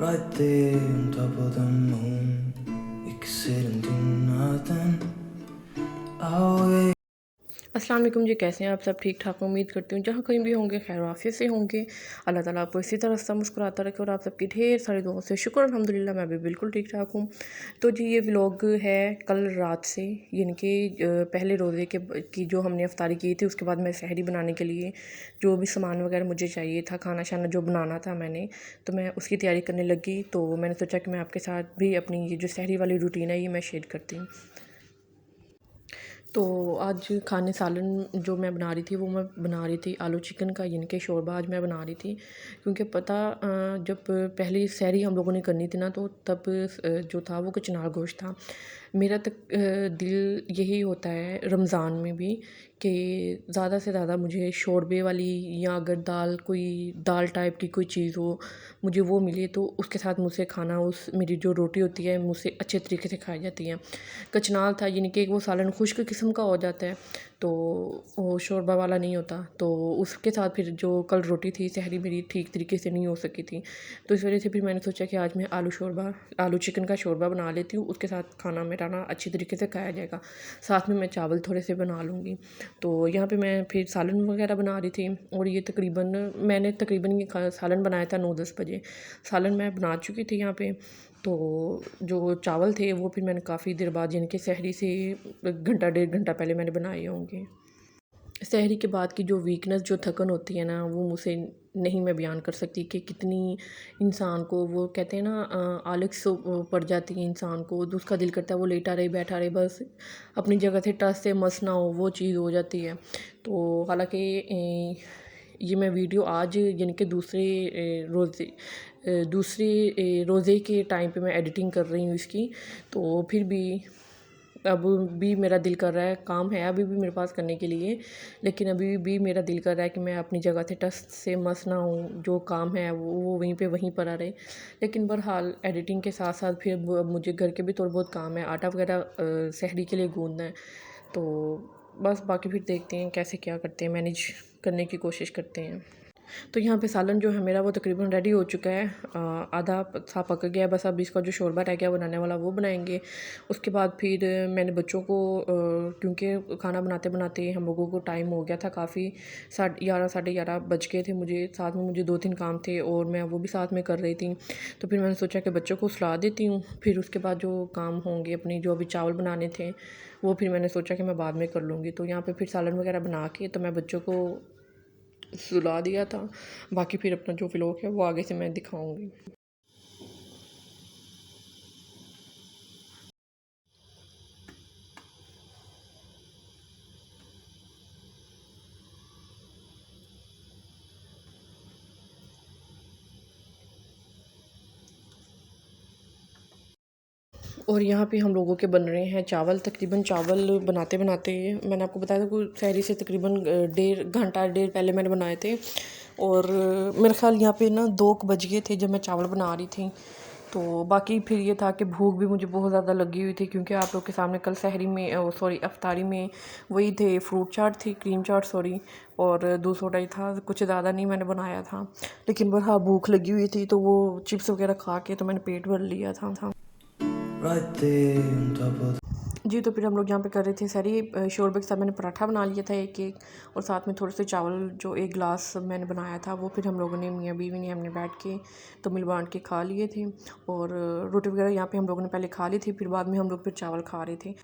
right there on top of the moon. We could sit and do nothing. I'll wait. अस्सलाम वालेकुम जी, कैसे हैं आप सब? ठीक ठाक उम्मीद करती हूँ जहाँ कहीं भी होंगे खैर आफियत से होंगे। अल्लाह ताला आपको इसी तरह से मुस्कुराता रखे और आप सबकी ढेर सारी दुआओं से शुक्र अल्हम्दुलिल्लाह मैं भी बिल्कुल ठीक ठाक हूँ। तो जी ये व्लॉग है कल रात से, यानी कि पहले रोज़े की जो हमने अफ्तारी की थी उसके बाद मैं सहरी बनाने के लिए जो भी सामान वगैरह मुझे चाहिए था, खाना शाना जो बनाना था मैंने, तो मैं उसकी तैयारी करने लगी। तो मैंने सोचा कि मैं आपके साथ भी अपनी ये जो सहरी वाली रूटीन है ये मैं शेयर करती हूँ। तो आज खाने सालन जो मैं बना रही थी वो मैं बना रही थी आलू चिकन का, यानी कि शोरबा आज मैं बना रही थी। क्योंकि पता जब पहली सहरी हम लोगों ने करनी थी ना तो तब जो था वो कचनार गोश्त था। मेरा तक दिल यही होता है रमज़ान में भी कि ज़्यादा से ज़्यादा मुझे शोरबे वाली या अगर दाल टाइप की कोई चीज़ हो मुझे वो मिले तो उसके साथ मुझसे खाना उस मेरी जो रोटी होती है मुझसे अच्छे तरीके से खाई जाती है। कचनाल था यानी कि वो सालन खुश्क किस्म का हो जाता है, तो वो शोरबा वाला नहीं होता। तो उसके साथ फिर जो कल रोटी थी सहरी मेरी ठीक तरीके से नहीं हो सकी थी, तो इस वजह से फिर मैंने सोचा कि आज मैं आलू चिकन का शोरबा बना लेती हूँ। उसके साथ खाना मेरा ना अच्छी तरीके से खाया जाएगा, साथ में मैं चावल थोड़े से बना लूँगी। तो यहाँ पे मैं फिर सालन वगैरह बना रही थी और ये मैंने तकरीबन ये सालन बनाया था 9-10 बजे। सालन मैं बना चुकी थी यहाँ पे। तो जो चावल थे वो फिर मैंने काफ़ी देर बाद यानी कि सहरी से घंटा 1.5 घंटा पहले मैंने बनाए होंगे। सहरी के बाद की जो वीकनेस जो थकन होती है ना वो मुझसे नहीं मैं बयान कर सकती कि कितनी इंसान को वो कहते हैं ना आलस पड़ जाती है इंसान को, तो उसका दिल करता है वो लेटा रहे बैठा रहे बस अपनी जगह से टस से मस ना हो, वो चीज़ हो जाती है। तो हालांकि ये मैं वीडियो आज यानी कि दूसरे रोज़े के टाइम पे मैं एडिटिंग कर रही हूँ इसकी। तो फिर भी अब भी मेरा दिल कर रहा है, काम है अभी भी मेरे पास करने के लिए, लेकिन अभी भी मेरा दिल कर रहा है कि मैं अपनी जगह से टस से मस ना हूँ, जो काम है वो वहीं पे वहीं पड़ा रहे। लेकिन बहरहाल एडिटिंग के साथ साथ फिर अब मुझे घर के भी थोड़ा बहुत काम है, आटा वगैरह सहरी के लिए गूँदना है। तो बस बाकी फिर देखते हैं कैसे क्या करते हैं, मैनेज करने की कोशिश करते हैं। तो यहाँ पे सालन जो है मेरा वो तकरीबन रेडी हो चुका है, आधा सा पक गया है, बस अब इसका जो शोरबा रह गया बनाने वाला वो बनाएंगे। उसके बाद फिर मैंने बच्चों को क्योंकि खाना बनाते बनाते हम लोगों को टाइम हो गया था काफ़ी, 11 साढ़े 11 बज गए थे मुझे। साथ में मुझे 2-3 काम थे और मैं वो भी साथ में कर रही थी। तो फिर मैंने सोचा कि बच्चों को सुला देती हूँ, फिर उसके बाद जो काम होंगे अपनी जो अभी चावल बनाने थे वो फिर मैंने सोचा कि मैं बाद में कर लूँगी। तो यहाँ पर फिर सालन वगैरह बना के तो मैं बच्चों को सुला दिया था। बाकी फिर अपना जो व्लॉग है वो आगे से मैं दिखाऊंगी। और यहाँ पे हम लोगों के बन रहे हैं चावल। तकरीबन चावल बनाते बनाते मैंने आपको बताया था कि सहरी से तकरीबन 1.5 घंटा पहले मैंने बनाए थे। और मेरे ख्याल यहाँ पे ना 2 बज गए थे जब मैं चावल बना रही थी। तो बाकी फिर ये था कि भूख भी मुझे बहुत ज़्यादा लगी हुई थी, क्योंकि आप लोग के सामने कल सहरी में सॉरी अफ्तारी में वही थे, फ्रूट चाट थी, क्रीम चाट सॉरी, और दूध सोडा ही था, कुछ ज़्यादा नहीं मैंने बनाया था। लेकिन बहरहाल भूख लगी हुई थी तो वो चिप्स वगैरह खा के तो मैंने पेट भर लिया था। Right there on top of जी, तो फिर हम लोग यहाँ पे कर रहे थे सहरी। शोरबे के साथ मैंने पराठा बना लिया था एक और साथ में थोड़े से चावल जो 1 गिलास मैंने बनाया था वो फिर हम लोगों ने मियाँ बीवी ने हमने बैठ के तो मिल बाँट के खा लिए थे। और रोटी वगैरह यहाँ पे हम लोगों ने पहले खा ली थी, फिर बाद में हम लोग फिर चावल खा रहे थे।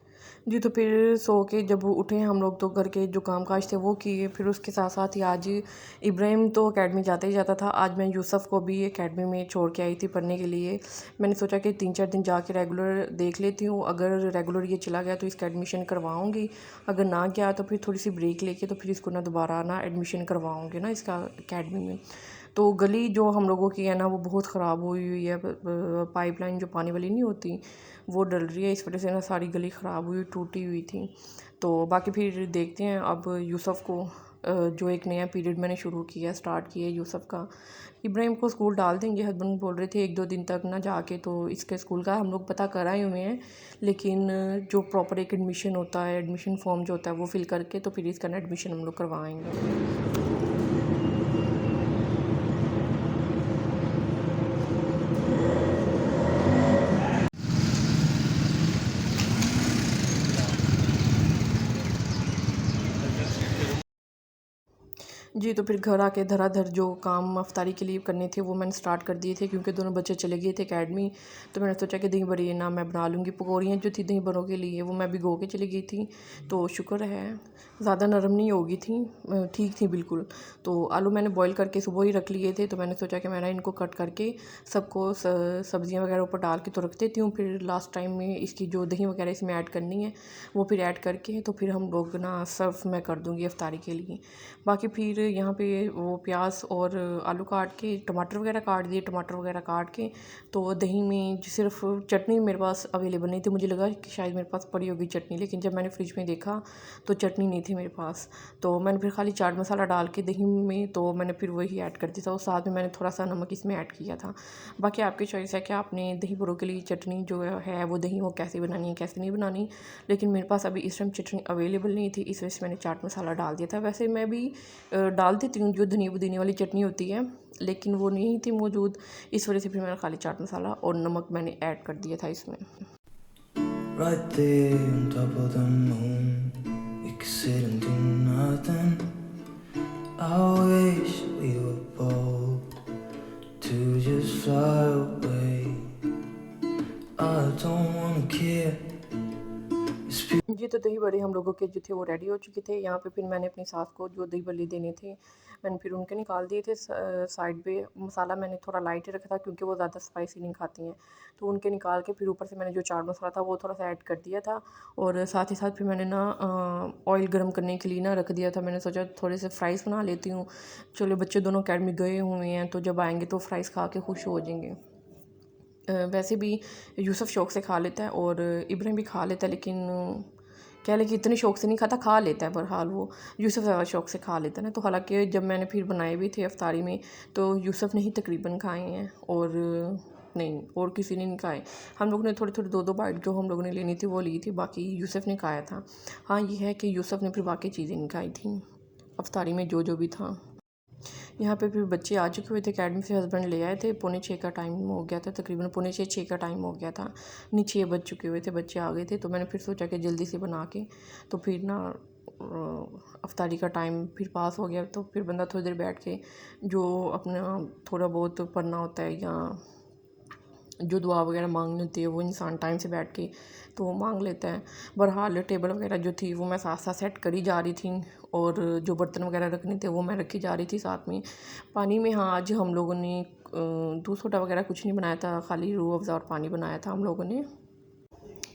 जी, तो फिर सो के जब उठे हम लोग तो घर के जो काम काज थे वो किए। फिर उसके साथ साथ ही आज इब्राहिम तो अकेडमी जाता ही जाता था, आज मैं यूसुफ़ को भी अकेडमी में छोड़ के आई थी पढ़ने के लिए। मैंने सोचा कि 3-4 दिन जाके रेगुलर देख लेती हूँ, अगर रेगुलर ये चला गया तो इसका एडमिशन करवाऊँगी, अगर ना गया तो फिर थोड़ी सी ब्रेक लेके तो फिर इसको ना दोबारा ना एडमिशन करवाऊँगी ना इसका अकेडमी में। तो गली जो हम लोगों की है ना वो बहुत ख़राब हुई हुई है, पाइपलाइन जो पानी वाली नहीं होती वो डल रही है, इस वजह से ना सारी गली ख़राब हुई टूटी हुई थी। तो बाकी फिर देखते हैं अब यूसुफ़ को जो एक नया पीरियड मैंने स्टार्ट किया है यूसुफ़ का। इब्राहिम को स्कूल डाल देंगे, हस्बैंड बोल रहे थे 1-2 दिन तक ना जाके, तो इसके स्कूल का हम लोग पता कर आए हुए हैं। लेकिन जो प्रॉपर एक एडमिशन होता है, एडमिशन फॉर्म जो होता है वो फिल करके तो फिर इसका ना एडमिशन हम लोग करवाएंगे। जी, तो फिर घर आके धड़ाधड़ जो काम अफ्तारी के लिए करने थे वो मैंने स्टार्ट कर दिए थे, क्योंकि दोनों बच्चे चले गए थे अकेडमी। तो मैंने सोचा कि दही बड़ी ना मैं बना लूँगी। पकौड़ियाँ जो थी दही बड़ों के लिए वो मैं भिगो के चली गई थी, तो शुक्र है ज़्यादा नरम नहीं होगी थी, ठीक थी बिल्कुल। तो आलू मैंने बॉईल करके सुबह ही रख लिए थे, तो मैंने सोचा कि मैं ना इनको कट करके सबको सब्ज़ियाँ वगैरह ऊपर डाल के तो रख देती हूँ, फिर लास्ट टाइम में इसकी जो दही वगैरह इसमें ऐड करनी है वो फिर ऐड करके तो फिर हम लोग ना सर्व मैं कर दूँगी अफ्तारी के लिए। बाकी फिर यहाँ पे वो प्याज और आलू काट के, टमाटर वगैरह काट दिए, टमाटर वगैरह काट के तो दही में सिर्फ चटनी मेरे पास अवेलेबल नहीं थी। मुझे लगा कि शायद मेरे पास पड़ी होगी चटनी, लेकिन जब मैंने फ्रिज में देखा तो चटनी नहीं थी मेरे पास। तो मैंने फिर खाली चाट मसाला डाल के दही में तो मैंने फिर वही ऐड कर दिया था, और साथ में मैंने थोड़ा सा नमक इसमें ऐड किया था। बाकी आपकी चॉइस है कि आपने दही बड़ों के लिए चटनी जो है वो दही वो कैसे बनानी है कैसे नहीं बनानी, लेकिन मेरे पास अभी इस टाइम चटनी अवेलेबल नहीं थी, इस वजह से मैंने चाट मसाला डाल दिया था। वैसे मैं भी डाल देती हूँ जो धनिया पुदीने वाली चटनी होती है, लेकिन वो नहीं थी मौजूद, इस वजह से फिर मैंने खाली चाट मसाला और नमक मैंने ऐड कर दिया था इसमें। Right there on top of the moon, we could sit and do nothing. I wish we were bold to just fly away. I don't wanna care. It's जी, तो दही बड़े हम लोगों के जो थे वो रेडी हो चुके थे। यहाँ पे फिर मैंने अपनी सास को जो दही बल्ले देने थे मैंने फिर उनके निकाल दिए थे साइड पे। मसाला मैंने थोड़ा लाइट ही रखा था क्योंकि वो ज़्यादा स्पाइसी नहीं खाती हैं, तो उनके निकाल के फिर ऊपर से मैंने जो चाट मसाला था वो थोड़ा सा ऐड कर दिया था, और साथ ही साथ फिर मैंने ना ऑयल गर्म करने के लिए ना रख दिया था। मैंने सोचा थोड़े से फ्राइज़ बना लेती हूँ। चलो बच्चे दोनों अकेडमी गए हुए हैं तो जब आएँगे तो फ्राइज़ खा के खुश हो जाएंगे। वैसे भी यूसुफ शौक़ से खा लेता है और इब्राहिम भी खा लेता है, लेकिन कह लें कि इतने शौक़ से नहीं खाता, खा लेता है, बहरहाल वो यूसुफ ज़्यादा शौक़ से खा लेता है ना। तो हालांकि जब मैंने फिर बनाए भी थे अफ्तारी में तो यूसुफ ने ही तकरीबन खाए हैं, और नहीं और किसी ने नहीं खाए। हम लोग ने थोड़ी थोड़ी दो दो बाइट जो हम लोगों ने लेनी थी वो ली थी, बाकी यूसुफ ने खाया था। हाँ ये है कि यूसुफ ने फिर बाकी चीज़ें नहीं खाई थी अफ्तारी में जो जो भी था। यहाँ पे फिर बच्चे आ चुके हुए थे अकेडमी से, हस्बैंड ले आए थे। 5:45 का टाइम हो गया था, तकरीबन 5:45-6 का टाइम हो गया था, नहीं 6 बज चुके हुए थे, बच्चे आ गए थे। तो मैंने फिर सोचा कि जल्दी से बना के तो फिर ना अफ्तारी का टाइम फिर पास हो गया। तो फिर बंदा थोड़ी देर बैठ के जो अपना थोड़ा बहुत पढ़ना होता है या जो दुआ वगैरह मांगनी होती है वो इंसान टाइम से बैठ के तो वो मांग लेता है। बहरहाल टेबल वगैरह जो थी वो मैं साथ साथ सेट करी जा रही थी, और जो बर्तन वगैरह रखने थे वो मैं रखी जा रही थी साथ में। पानी में हाँ आज हम लोगों ने दूध सोडा वगैरह कुछ नहीं बनाया था, खाली रूह अफ़ज़ा और पानी बनाया था हम लोगों ने,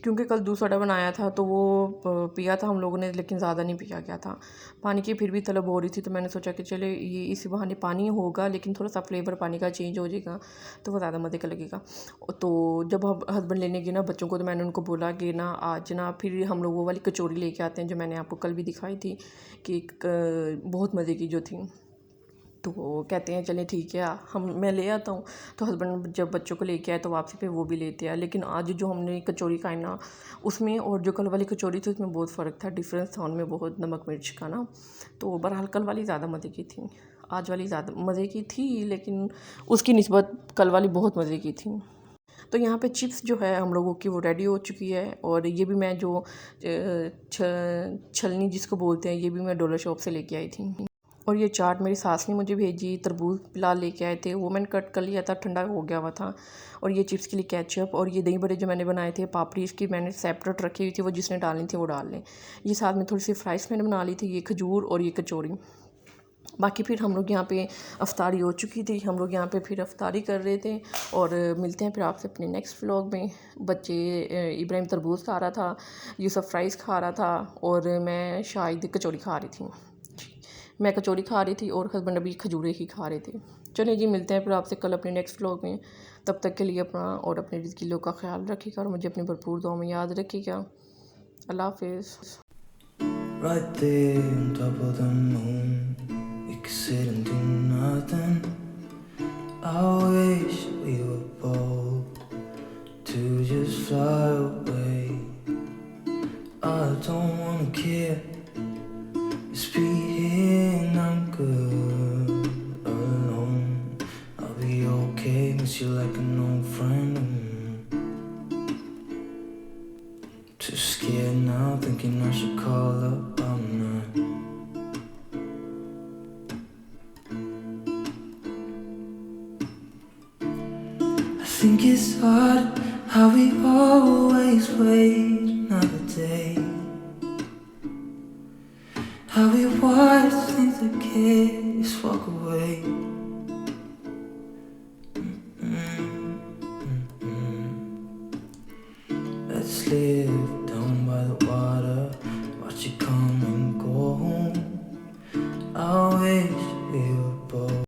क्योंकि कल दूध सोडा बनाया था तो वो पिया था हम लोगों ने, लेकिन ज़्यादा नहीं पिया गया था। पानी की फिर भी तलब हो रही थी, तो मैंने सोचा कि चले ये इसी बहाने पानी होगा लेकिन थोड़ा सा फ्लेवर पानी का चेंज हो जाएगा तो वो ज़्यादा मज़े का लगेगा। तो जब हस्बैंड लेने गए ना बच्चों को, तो मैंने उनको बोला कि ना आज ना फिर हम लोग वो वाली कचौरी लेके आते हैं जो मैंने आपको कल भी दिखाई थी कि बहुत मज़े की जो थी। तो वो कहते हैं चलें ठीक है मैं ले आता हूँ। तो हस्बैंड जब बच्चों को लेके आए तो वापसी पे वो भी लेते आए, लेकिन आज जो हमने कचौरी खाई ना उसमें और जो कल वाली कचौरी थी उसमें बहुत फ़र्क था, डिफरेंस था उनमें बहुत नमक मिर्च का ना। तो बहरहाल कल वाली ज़्यादा मज़े की थी, आज वाली ज़्यादा मज़े की थी, लेकिन उसकी निस्बत कल वाली बहुत मज़े की थी। तो यहाँ पे चिप्स जो है हम लोगों की वो रेडी हो चुकी है, और ये भी मैं जो छलनी जिसको बोलते हैं ये भी मैं डॉलर शॉप से लेके आई थी। और ये चाट मेरी सास ने मुझे भेजी, तरबूज फिलहाल लेके आए थे वो मैंने कट कर लिया था, ठंडा हो गया हुआ था। और ये चिप्स के लिए केचप, और ये दही बड़े जो मैंने बनाए थे पापड़ी इसकी मैंने सेपरेट रखी हुई थी, वो जिसने डालनी थी वो डाल लें। ये साथ में थोड़ी सी फ्राइज़ मैंने बना ली थी, ये खजूर और ये कचौरी। बाकी फिर हम लोग यहाँ पे अफ्तारी हो चुकी थी, हम लोग यहाँ पे फिर अफ्तारी कर रहे थे, और मिलते हैं फिर आपसे अपने नेक्स्ट व्लॉग में। बच्चे इब्राहिम तरबूज खा रहा था, यूसुफ फ्राइज़ खा रहा था, और मैं शायद कचौरी खा रही थी। मैं कचौरी खा रही थी और हस्बैंड अभी खजूरें ही खा रहे थे। चलिए जी मिलते हैं फिर आपसे कल अपने नेक्स्ट व्लॉग में। तब तक के लिए अपना और अपने रिज़्क़ लोग का ख्याल रखिएगा, और मुझे अपनी भरपूर दुआ में याद रखिएगा। अल्लाह हाफ़िज़। right there on top of the moon, we could sit and do nothing. I wish we were bold to just fly away. I don't wanna care. Just be here and I'm good alone. I'll be okay, miss you like an old friend. Too scared now, thinking I should call up all night. think it's odd how we always wait another day, how we watch things that kids walk away. Let's live